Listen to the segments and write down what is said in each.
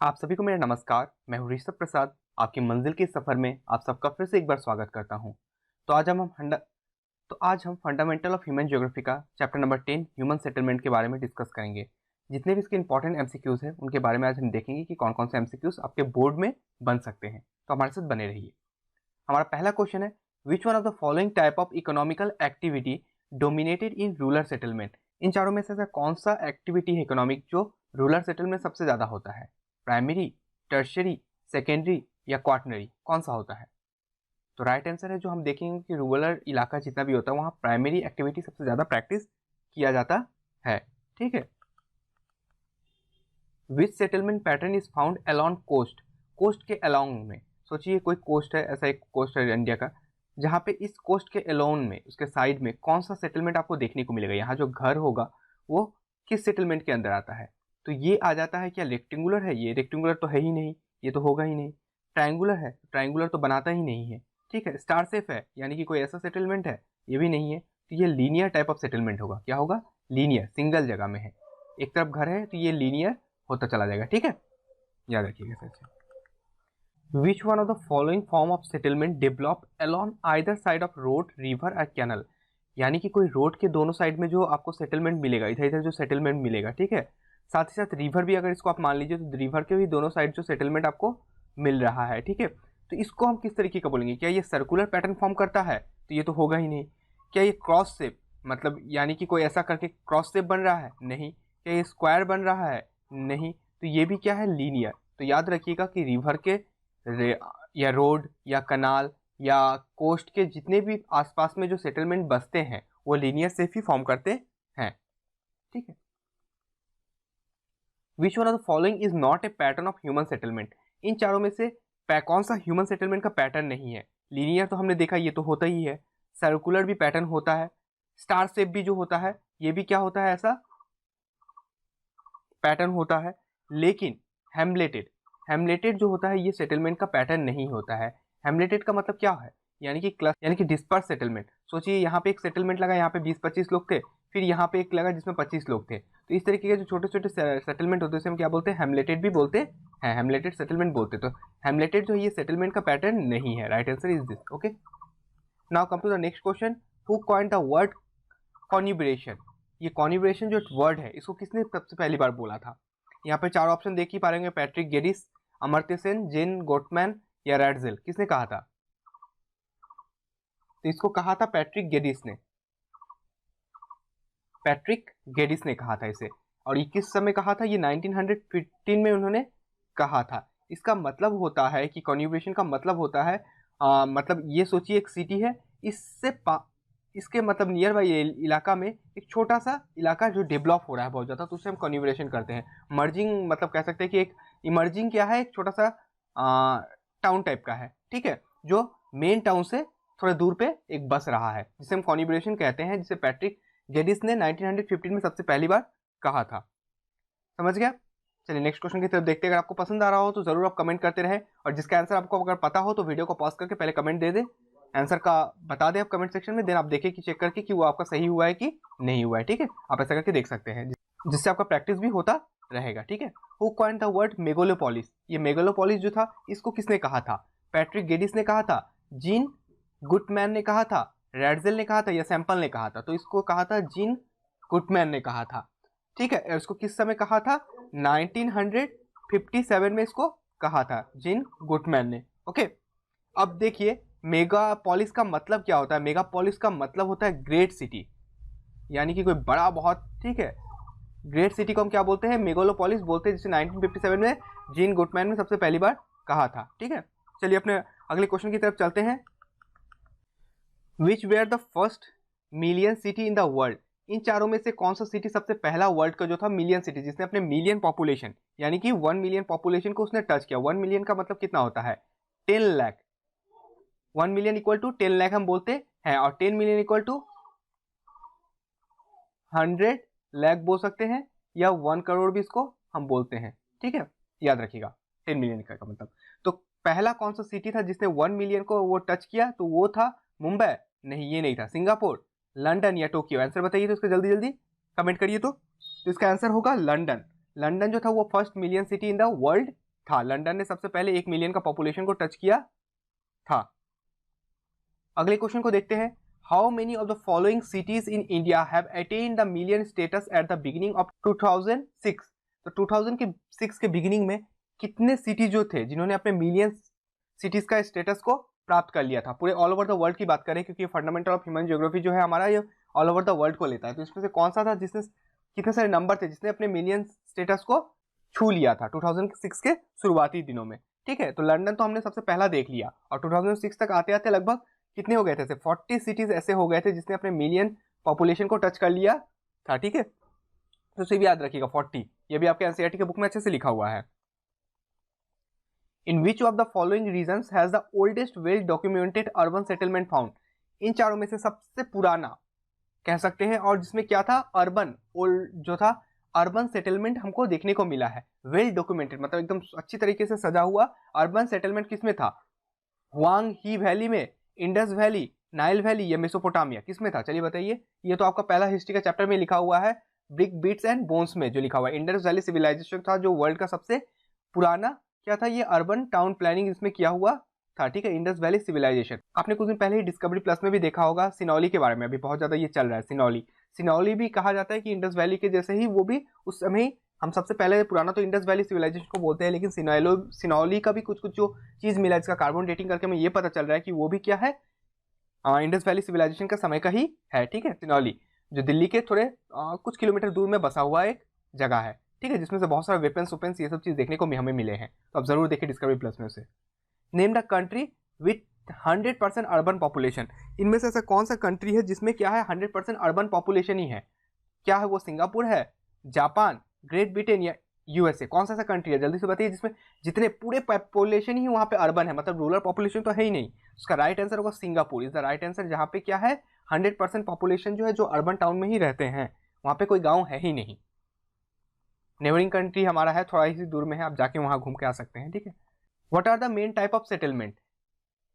आप सभी को मेरा नमस्कार। मैं हूं ऋषभ प्रसाद। आपकी मंजिल के सफर में आप सबका फिर से एक बार स्वागत करता हूं। तो आज हम फंडामेंटल ऑफ ह्यूमन ज्योग्राफी का चैप्टर नंबर 10 ह्यूमन सेटलमेंट के बारे में डिस्कस करेंगे। जितने भी इसके इंपॉर्टेंट एमसीक्यूज हैं उनके बारे में आज हम देखेंगे कि कौन कौन से एमसीक्यूज आपके बोर्ड में बन सकते हैं। तो हमारे साथ बने रहिए। हमारा पहला क्वेश्चन है, which one of the following type of economical activity dominated in rural settlement. इन चारों में से ऐसा कौन सा एक्टिविटी है इकोनॉमिक जो रूरल सेटलमेंट सबसे ज्यादा होता है? प्राइमरी, टर्शियरी, सेकेंडरी या क्वार्टनरी, कौन सा होता है? तो राइट आंसर है जो हम देखेंगे कि रूरल इलाका जितना भी होता है वहां प्राइमरी एक्टिविटी सबसे ज्यादा प्रैक्टिस किया जाता है। ठीक है। Which settlement pattern is found along coast. Coast के अलॉन्ग में सोचिए कोई कोस्ट है, ऐसा एक कोस्ट है इंडिया का, जहाँ पे इस कोस्ट के अलोन में उसके साइड में कौन सा सेटलमेंट आपको देखने को मिलेगा। यहाँ जो घर होगा वो किस सेटलमेंट के अंदर आता है? तो ये आ जाता है, क्या रेक्टेंगुलर है? ये रेक्टेंगुलर तो है ही नहीं, ये तो होगा ही नहीं। ट्रायंगुलर है, ट्रायंगुलर तो बनाता ही नहीं है। ठीक है। स्टार सेफ है, यानी कि कोई ऐसा सेटलमेंट है, ये भी नहीं है। तो ये लीनियर टाइप ऑफ सेटलमेंट होगा। क्या होगा? लीनियर, सिंगल जगह में है, एक तरफ घर है, तो ये लीनियर होता चला जाएगा। ठीक है, याद रखिएगा sir. Which one of the following form of settlement develop along either side of road, river or canal? यानी कि कोई रोड के दोनों साइड में जो आपको सेटलमेंट मिलेगा, इधर इधर जो सेटलमेंट मिलेगा, ठीक है, साथ ही साथ रिवर भी, अगर इसको आप मान लीजिए तो रिवर के भी दोनों साइड जो सेटलमेंट आपको मिल रहा है। ठीक है। तो इसको हम किस तरीके का बोलेंगे? क्या ये सर्कुलर पैटर्न फॉर्म करता है? तो ये तो होगा ही नहीं। क्या ये क्रॉस शेप, मतलब यानी कि कोई ऐसा करके क्रॉस शेप बन रहा है? नहीं। क्या ये स्क्वायर बन रहा है? नहीं। तो ये भी क्या है? लीनियर। तो याद रखिएगा कि रिवर के या रोड या कनाल या कोस्ट के जितने भी आसपास में जो सेटलमेंट बसते हैं वो लीनियर से ही फॉर्म करते हैं। ठीक है। Which one of the following is not a pattern of human settlement. इन चारों में से कौन सा ह्यूमन सेटलमेंट का पैटर्न नहीं है? लीनियर तो हमने देखा, ये तो होता ही है। सर्कुलर भी पैटर्न होता है। स्टार शेप भी जो होता है ये भी क्या होता है? ऐसा पैटर्न होता है। लेकिन हेमलेटेड, हेमलेटेड जो होता है ये सेटलमेंट का पैटर्न नहीं होता है। हेमलेटेड का मतलब क्या है? यानी कि यानी कि डिस्पर्स सेटलमेंट। सोचिए यहाँ पे एक सेटलमेंट लगा, यहाँ पे 20-25 लोग थे, फिर यहाँ पे एक लगा जिसमें 25 लोग थे। तो इस तरीके के जो छोटे छोटे सेटलमेंट होते हैं हम क्या बोलते हैं? हेमलेटेड भी बोलते हैं, हेमलेटेड सेटलमेंट बोलते। तो हेमलेटेड जो ये सेटलमेंट का पैटर्न नहीं है। Right answer is this. Okay, now come to the next question. Who coined the word conurbation. ये कॉन्यूबरेशन जो वर्ड है इसको किसने सबसे पहली बार बोला था? यहाँ पे चार ऑप्शन देख ही पा रहे, पैट्रिक गेडिस, अमर्त्य सेन, जेन गोटमैन या रैडजेल। किसने कहा था? तो इसको कहा था पैट्रिक गेडिस ने। पैट्रिक गेडिस ने कहा था इसे। और ये किस समय कहा था? ये 1915 में उन्होंने कहा था। इसका मतलब होता है कि कॉन्यूबरेशन का मतलब होता है मतलब ये सोचिए एक सिटी है, इसके मतलब नियर बाई इलाका में एक छोटा सा इलाका जो डेवलप हो रहा है बहुत ज़्यादा, तो उसे हम कॉन्यूबरेशन करते हैं। मर्जिंग मतलब कह सकते हैं कि एक इमर्जिंग क्या है, एक छोटा सा टाउन टाइप का है। ठीक है, जो मेन टाउन से थोड़ा दूर पे एक बस रहा है, जिसे हम कॉन्यूबरेशन कहते हैं, जिसे पैट्रिक गेडिस ने 1915 में सबसे पहली बार कहा था। समझ गया? चलिए नेक्स्ट क्वेश्चन की तरफ देखते हैं। अगर आपको पसंद आ रहा हो तो जरूर आप कमेंट करते रहें, और जिसका आंसर आपको अगर पता हो तो वीडियो को पॉज करके पहले कमेंट दे दे, आंसर का बता दें आप कमेंट सेक्शन में, देन आप देखें कि चेक करके कि वो आपका सही हुआ है कि नहीं हुआ है। ठीक है, आप ऐसा करके देख सकते हैं, जिससे आपका प्रैक्टिस भी होता रहेगा। ठीक है। Who coined the word megalopolis. ये मेगालोपोलिस जो था इसको किसने कहा था? पैट्रिक गेडिस ने कहा था, जीन गुटमैन ने कहा था, रैडजेल ने कहा था या सैंपल ने कहा था? तो इसको कहा था जीन गुटमैन ने कहा था। ठीक है। इसको किस समय कहा था? 1957 में इसको कहा था जीन गुटमैन ने। ओके, अब देखिए मेगापोलिस का मतलब क्या होता है? मेगापोलिस का मतलब होता है ग्रेट सिटी, यानी कि कोई बड़ा बहुत। ठीक है, ग्रेट सिटी को हम क्या बोलते हैं? मेगालोपोलिस बोलते हैं, जिसे 1957 में जीन गुटमैन ने सबसे पहली बार कहा था। ठीक है, चलिए अपने अगले क्वेश्चन की तरफ चलते हैं। Which were the first million city in the world. इन चारों में से कौन सा सिटी सबसे पहला वर्ल्ड का जो था मिलियन सिटी, जिसने अपने मिलियन पॉपुलेशन यानी कि 1 मिलियन पॉपुलेशन को उसने टच किया। 1 मिलियन का मतलब कितना होता है? 10 lakh. 1 million equal to 10 lakh हम बोलते हैं, और 10 मिलियन इक्वल टू 100 लाख बोल सकते हैं, या 1 करोड़ भी इसको हम बोलते हैं। ठीक है, याद रखिएगा 10 मिलियन का मतलब। तो पहला कौन सा सिटी था जिसने 1 मिलियन को वो टच किया? तो वो था मुंबई। नहीं, ये नहीं था। सिंगापुर, लंदन या टोक्यो? आंसर बताइए तो इसका जल्दी जल्दी कमेंट करिए। तो इसका आंसर होगा लंदन। लंदन जो था वो first million city in the world था। लंदन ने सबसे पहले 1 मिलियन का पॉपुलेशन को टच किया था। अगले क्वेश्चन को देखते हैं। How many of the following cities in India have attend the million status at the beginning of 2006। तो 2006 के बिगिनिंग में कितने सिटी जो थे जिन्होंने अपने मिलियन सिटीज का स्टेटस को प्राप्त कर लिया था? पूरे ऑल ओवर द वर्ल्ड की बात करें, क्योंकि फंडामेंटल ऑफ ह्यूमन ज्योग्राफी जो है हमारा, ये ऑल ओवर द वर्ल्ड को लेता है। तो इसमें से कौन सा था जिसने, कितने सारे नंबर थे जिसने अपने मिलियन स्टेटस को छू लिया था 2006 के शुरुआती दिनों में? ठीक है, तो लंदन तो हमने सबसे पहला देख लिया, और 2006 तक आते आते लगभग कितने हो गए थे? 40 सिटीज ऐसे हो गए थे जिसने अपने मिलियन पॉपुलेशन को टच कर लिया था। ठीक है, तो इसे भी याद रखिएगा 40, ये भी आपके एनसीईआरटी के बुक में अच्छे से लिखा हुआ है। In which of the following regions has the oldest well documented urban settlement found? इन चारों में से सबसे पुराना कह सकते हैं, और जिसमें क्या था, अर्बन ओल्ड जो था, अर्बन सेटलमेंट हमको देखने को मिला है। वेल डॉक्यूमेंटेड मतलब एकदम अच्छी तरीके से सजा हुआ अर्बन सेटलमेंट किसमें था? हुआंग ही वैली में, इंडस वैली, नाइल वैली या मेसोपोटामिया, किसमें था? चलिए बताइए। ये तो आपका पहला हिस्ट्री का चैप्टर में लिखा हुआ है, ब्रिक बीट्स एंड बोन्स में जो लिखा हुआ है। इंडस वैली सिविलाइजेशन था जो वर्ल्ड का सबसे पुराना क्या था, ये अर्बन टाउन प्लानिंग इसमें किया हुआ था। ठीक है, इंडस वैली सिविलाइजेशन। आपने कुछ दिन पहले ही डिस्कवरी प्लस में भी देखा होगा सिनौली के बारे में, अभी बहुत ज्यादा ये चल रहा है सिनौली। सिनौली भी कहा जाता है कि इंडस वैली के जैसे ही, वो भी उस समय ही, हम सबसे पहले पुराना तो इंडस वैली सिविलाइजेशन को बोलते हैं, लेकिन सिनौली का भी कुछ कुछ जो चीज मिला जिसका कार्बन डेटिंग करके हमें ये पता चल रहा है कि वो भी क्या है, इंडस वैली सिविलाइजेशन का समय का ही है। ठीक है, सिनौली जो दिल्ली के थोड़े कुछ किलोमीटर दूर में बसा हुआ एक जगह है। ठीक है, जिसमें से बहुत सारे वेपन्स वेपन्स ये सब चीज देखने को हमें मिले हैं, तो आप जरूर देखिए डिस्कवरी प्लस में से। Name the country with 100% urban population. इनमें से ऐसा कौन सा कंट्री है जिसमें क्या है 100% अर्बन पॉपुलेशन ही है? क्या है वो? सिंगापुर है, जापान, ग्रेट ब्रिटेन या यूएसए? कौन सा ऐसा कंट्री है, जल्दी से बताइए, जिसमें जितने पूरे पॉपुलेशन ही वहां पे अर्बन है, मतलब रूरल पॉपुलेशन तो है ही नहीं। उसका राइट आंसर होगा Singapore is the right answer, जहां पे क्या है 100% पॉपुलेशन जो है जो अर्बन टाउन में ही रहते हैं, वहां पे कोई गाँव है ही नहीं। नेबरिंग कंट्री हमारा है, थोड़ा ही दूर में है, आप जाके वहां घूम के आ सकते हैं। ठीक है, what are the main type of settlement?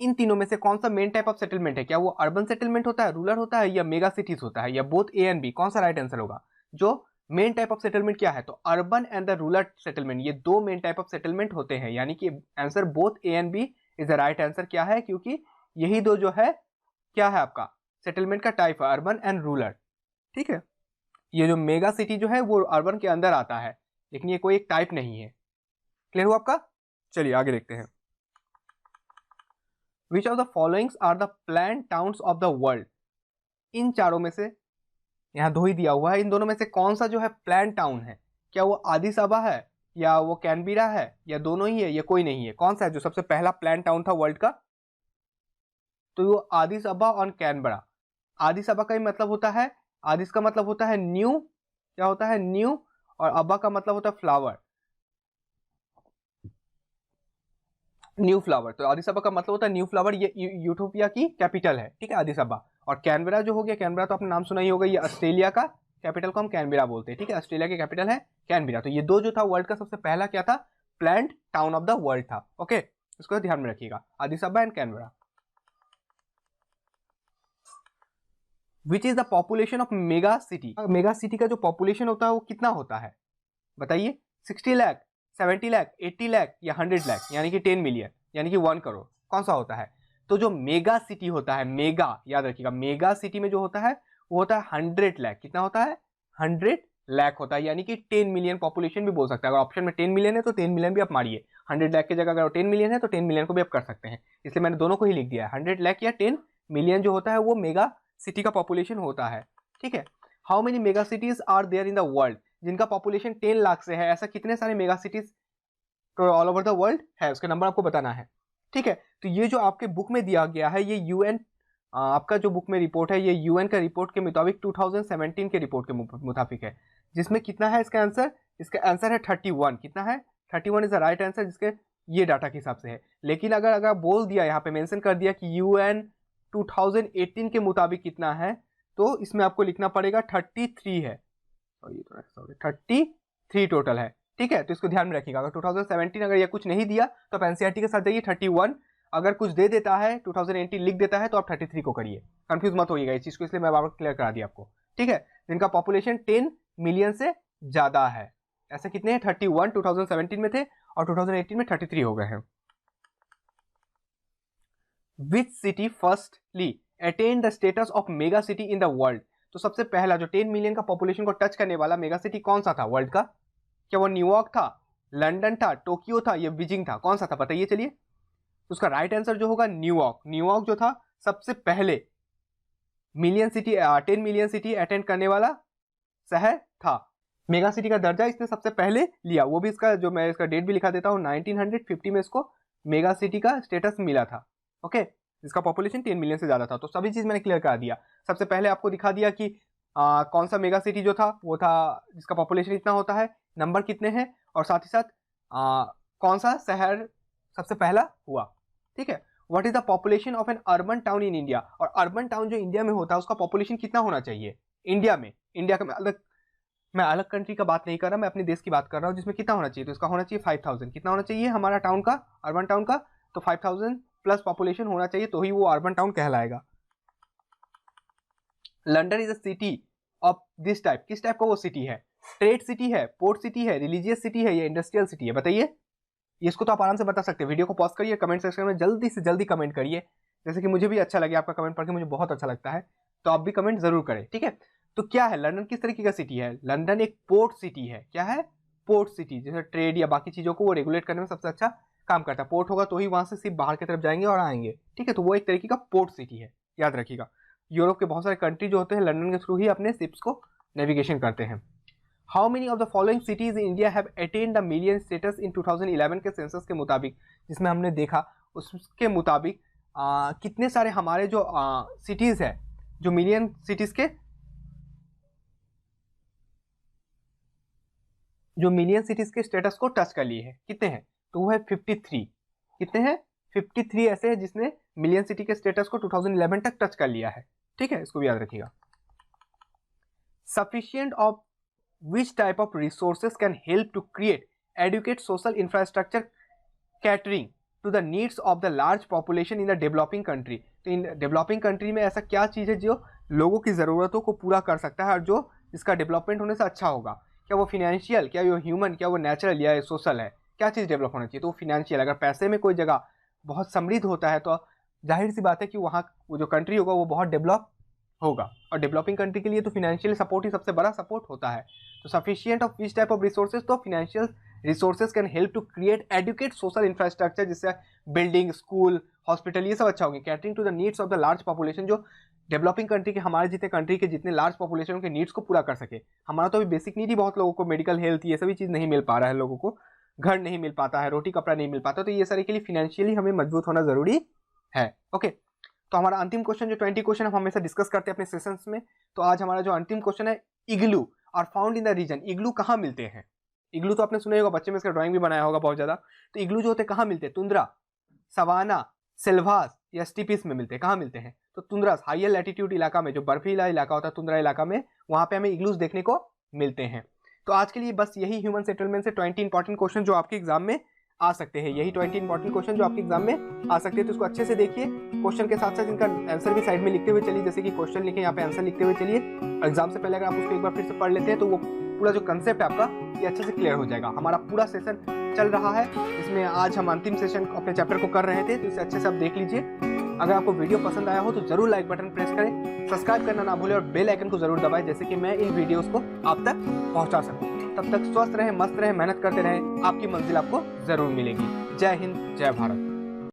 इन तीनों में से कौन सा मेन टाइप ऑफ सेटलमेंट है? क्या वो अर्बन सेटलमेंट होता है, रूरल होता है, या मेगा सिटीज होता है, या बोथ ए एंड बी? कौन सा राइट आंसर होगा? जो मेन टाइप ऑफ सेटलमेंट क्या है, तो urban and the rural settlement, ये दो मेन टाइप ऑफ सेटलमेंट होते हैं, यानी कि answer both A and B is the right answer. क्या है? क्योंकि यही दो जो है क्या है आपका सेटलमेंट का टाइप है, अर्बन एंड रूरल। ठीक है, ये जो मेगा सिटी जो है वो अर्बन के अंदर आता है, लेकिन ये कोई एक टाइप नहीं है। क्लियर हुआ आपका? चलिए आगे देखते हैं। Which of the followings are the planned towns of the world? इन चारों में से, यहाँ दो ही दिया हुआ है, इन दोनों में से कौन सा जो है प्लान टाउन है? क्या वो आदिस अबा है, या वो कैनबेरा है, या दोनों ही है, या कोई नहीं है? कौन सा है जो सबसे पहला प्लान टाउन था वर्ल्ड का? तो वो आदिस अबा और कैनबेरा। आदिस अबा का ही मतलब होता है, आदिस का मतलब होता है न्यू, क्या होता है न्यू, और अबा का मतलब होता है फ्लावर, न्यू फ्लावर। तो आदिस अबा का मतलब होता है न्यू फ्लावर, ये यूटोपिया की कैपिटल है। ठीक है, आदिस अबा। और कैनबेरा जो हो गया, कैनबेरा तो आपने नाम सुना ही होगा, ये ऑस्ट्रेलिया का कैपिटल को हम कैनबेरा बोलते हैं। ठीक है, ऑस्ट्रेलिया की कैपिटल है कैनबेरा। तो ये दो जो था वर्ल्ड का सबसे पहला क्या था, planned town of the world था। ओके, इसको ध्यान में रखिएगा, आदिस अबा and Canberra. Which is the population of mega city? Mega city का जो पॉपुलेशन होता है वो कितना होता है बताइए? 60 लाख, 70 लाख, 80 लाख या 100 लाख, यानी कि 10 मिलियन, यानी कि 1 करोड़? कौन सा होता है? तो जो मेगा सिटी होता है, मेगा याद रखिएगा, मेगा सिटी में जो होता है वो होता है 100 लाख। कितना होता है? 100 लाख होता है, यानी कि 10 मिलियन पॉपुलेशन भी बोल सकते हैं। अगर ऑप्शन में 10 मिलियन है तो 10 मिलियन भी आप मारिए, 100 लाख की जगह अगर 10 मिलियन है तो 10 मिलियन को भी आप कर सकते हैं, इसलिए मैंने दोनों को ही लिख दिया है। 100 लाख या 10 मिलियन जो होता है वो मेगा सिटी का पॉपुलेशन होता है। ठीक है, how many mega cities are there in the world? जिनका पॉपुलेशन 10 लाख से है, ऐसा कितने सारे mega cities all over the world है, उसका नंबर आपको बताना है। ठीक है, तो ये जो आपके बुक में दिया गया है, ये यूएन आपका जो बुक में रिपोर्ट है, ये यूएन का रिपोर्ट के मुताबिक 2017 के रिपोर्ट के मुताबिक है, जिसमें कितना है इसका आंसर? इसका आंसर है 31। कितना है? 31 इज द राइट आंसर, जिसके ये डाटा के हिसाब से है। लेकिन अगर बोल दिया, यहाँ पे मेंशन कर दिया कि यूएन 2018 के मुताबिक कितना है, तो इसमें आपको लिखना पड़ेगा 33 है, और ये थोड़ा 33 टोटल है। ठीक है, तो इसको ध्यान में रखिएगा। अगर 2017 अगर ये कुछ नहीं दिया तो आप एनसीईआरटी के साथ जाइए 31, अगर कुछ दे देता है 2018 लिख देता है तो आप 33 को करिए, कंफ्यूज मत होइएगा इस चीज को, इसलिए मैं बार क्लियर करा दिया आपको। ठीक है, जिनका पॉपुलेशन 10 मिलियन से ज्यादा है, ऐसे कितने हैं? 31 2017 में थे, और 2018 में 33 हो गए हैं। Which city firstly attain the status of mega city in the world? तो सबसे पहला जो 10 मिलियन का पॉपुलेशन को टच करने वाला मेगा सिटी कौन सा था वर्ल्ड का? क्या वो न्यूयॉर्क था, लंदन था, टोक्यो था, या बीजिंग था? कौन सा था बताइए चलिए। तो उसका राइट आंसर जो होगा न्यूयॉर्क। न्यूयॉर्क जो था सबसे पहले 10 मिलियन सिटी अटेंड करने वाला शहर था। मेगा सिटी का दर्जा इसने सबसे पहले लिया, वो भी इसका जो मैं इसका डेट भी लिखा देता हूँ, 1950 में इसको मेगा सिटी का स्टेटस मिला था। ओके, जिसका पॉपुलेशन 10 मिलियन से ज्यादा था। तो सभी चीज मैंने क्लियर करा दिया। सबसे पहले आपको दिखा दिया कि कौन सा मेगा सिटी जो था वो था जिसका पॉपुलेशन इतना होता है, नंबर कितने हैं, और साथ ही साथ कौन सा शहर सबसे पहला हुआ। ठीक है, what is the population of N urban town in India? और अर्बन टाउन जो इंडिया में होता है उसका पॉपुलेशन कितना होना चाहिए इंडिया में? इंडिया का मैं अलग कंट्री का बात नहीं कर रहा, मैं अपने देश की बात कर रहा हूँ, जिसमें कितना होना चाहिए? तो इसका होना चाहिए 5000। कितना होना चाहिए हमारा टाउन का, अर्बन टाउन का? तो 5000 प्लस पॉपुलेशन होना चाहिए, तो ही वो अर्बन टाउन कहलाएगा। London is a city of this type. किस टाइप का वो सिटी है? ट्रेड सिटी है, पोर्ट सिटी है, रिलीजियस सिटी है, या इंडस्ट्रियल सिटी है? बताइए। इसको तो आप आराम से बता सकते हैं। वीडियो को पॉज करिए, कमेंट सेक्शन में जल्दी से जल्दी कमेंट करिए, जैसे कि मुझे भी अच्छा लगे आपका कमेंट पढ़ के, मुझे बहुत अच्छा लगता है। तो आप भी कमेंट जरूर करें, ठीक है। तो क्या है लंदन, किस तरीके का सिटी है? लंदन एक पोर्ट सिटी है। क्या है? पोर्ट सिटी, जैसे ट्रेड या बाकी चीजों को वो रेगुलेट करने में सबसे अच्छा काम करता है। पोर्ट होगा तो ही वहां से सिर्फ बाहर की तरफ जाएंगे और आएंगे, ठीक है। तो वो एक तरीके का पोर्ट सिटी है, याद रखिएगा। यूरोप के बहुत सारे कंट्री जो होते हैं लंदन के थ्रू ही अपने शिप्स को नेविगेशन करते हैं। How many of the following cities in India have attend the million status in 2011 के सेंसस के मुताबिक, जिसमें हमने देखा उसके मुताबिक कितने सारे हमारे जो सिटीज है जो मिलियन सिटीज के स्टेटस को टच कर लिए हैं, कितने हैं? तो वो है 53। कितने हैं? 53 ऐसे हैं जिसने मिलियन सिटी के स्टेटस को 2011 तक टच कर लिया है, ठीक है। इसको भी याद रखिएगा। Sufficient of which type of resources can help to create adequate social infrastructure catering to the needs of the large population in the developing country? तो इन डेवलपिंग कंट्री में ऐसा क्या चीज़ है जो लोगों की ज़रूरतों को पूरा कर सकता है और जो इसका डेवलपमेंट होने से अच्छा होगा? क्या वो फिनेंशियल, क्या वो ह्यूमन, क्या वो नेचुरल या सोशल है? क्या चीज़ डेवलप होना चाहिए? तो वो फिनेंशियल। अगर पैसे में कोई जगह बहुत समृद्ध होता है तो जाहिर सी बात है कि वहाँ वो जो कंट्री होगा वो बहुत डेवलप होगा, और डेवलपिंग कंट्री के लिए तो फिनेंशियल सपोर्ट ही सबसे बड़ा सपोर्ट होता है। तो sufficient of which type of resources? तो financial resources can help to create educate social infrastructure, जिससे बिल्डिंग, स्कूल, हॉस्पिटल ये सब अच्छा होंगे। Catering to the needs of the large population, जो डेवलपिंग कंट्री के हमारे जितने कंट्री के जितने लार्ज पॉपुलेशन के नीड्स को पूरा कर सके। हमारा तो अभी बेसिक नीड ही बहुत लोगों को, मेडिकल, हेल्थ, ये सभी चीज़ नहीं मिल पा रहा है लोगों को, घर नहीं मिल पाता है, रोटी कपड़ा नहीं मिल पाता, तो ये सारे के लिए फिनेंशियली हमें मजबूत होना जरूरी है। ओके, तो हमारा अंतिम क्वेश्चन जो 20 क्वेश्चन हम हमेशा डिस्कस करते हैं अपने सेशंस में, तो आज हमारा जो अंतिम क्वेश्चन है, igloo are found in the region. Igloo कहाँ मिलते हैं? इग्लू तो आपने सुना होगा, बच्चे में इसका ड्राइंग भी बनाया होगा बहुत ज्यादा। तो इग्लू जो होते हैं कहाँ मिलते हैं? तुंद्रा, सवाना, सेल्वास या स्टीपीज में मिलते हैं। कहाँ मिलते हैं? तो तुंद्रास, हाइयर लैटिट्यूड इलाका में, जो बर्फीला इलाका होता है तुंद्रा इलाका में, वहां पे हमें इग्लूज देखने को मिलते हैं। तो आज के लिए बस यही ह्यूमन सेटलमेंट से 20 इंपॉर्टेंट क्वेश्चन जो आपके एग्जाम में आ सकते हैं, यही 20 इंपॉर्टेंट क्वेश्चन जो आपके एग्जाम में आ सकते हैं। तो इसको अच्छे से देखिए, क्वेश्चन के साथ साथ इनका आंसर भी साइड में लिखते हुए चलिए, जैसे कि क्वेश्चन लिखे यहाँ पे आंसर लिखते हुए चलिए। एग्जाम से पहले अगर आप उसको एक बार फिर से पढ़ लेते हैं तो वो पूरा जो कंसेप्ट है आपका ये अच्छे से क्लियर हो जाएगा। हमारा पूरा सेशन चल रहा है, इसमें आज हम अंतिम सेशन अपने चैप्टर को कर रहे थे, तो इसे अच्छे से आप देख लीजिए। अगर आपको वीडियो पसंद आया हो तो जरूर लाइक बटन प्रेस करें, सब्सक्राइब करना ना भूलें और बेल आइकन को जरूर दबाएं, जैसे कि मैं इन वीडियोस को आप तक पहुंचा सकूं। तब तक स्वस्थ रहें, मस्त रहें, मेहनत करते रहें, आपकी मंजिल आपको जरूर मिलेगी। जय हिंद, जय भारत।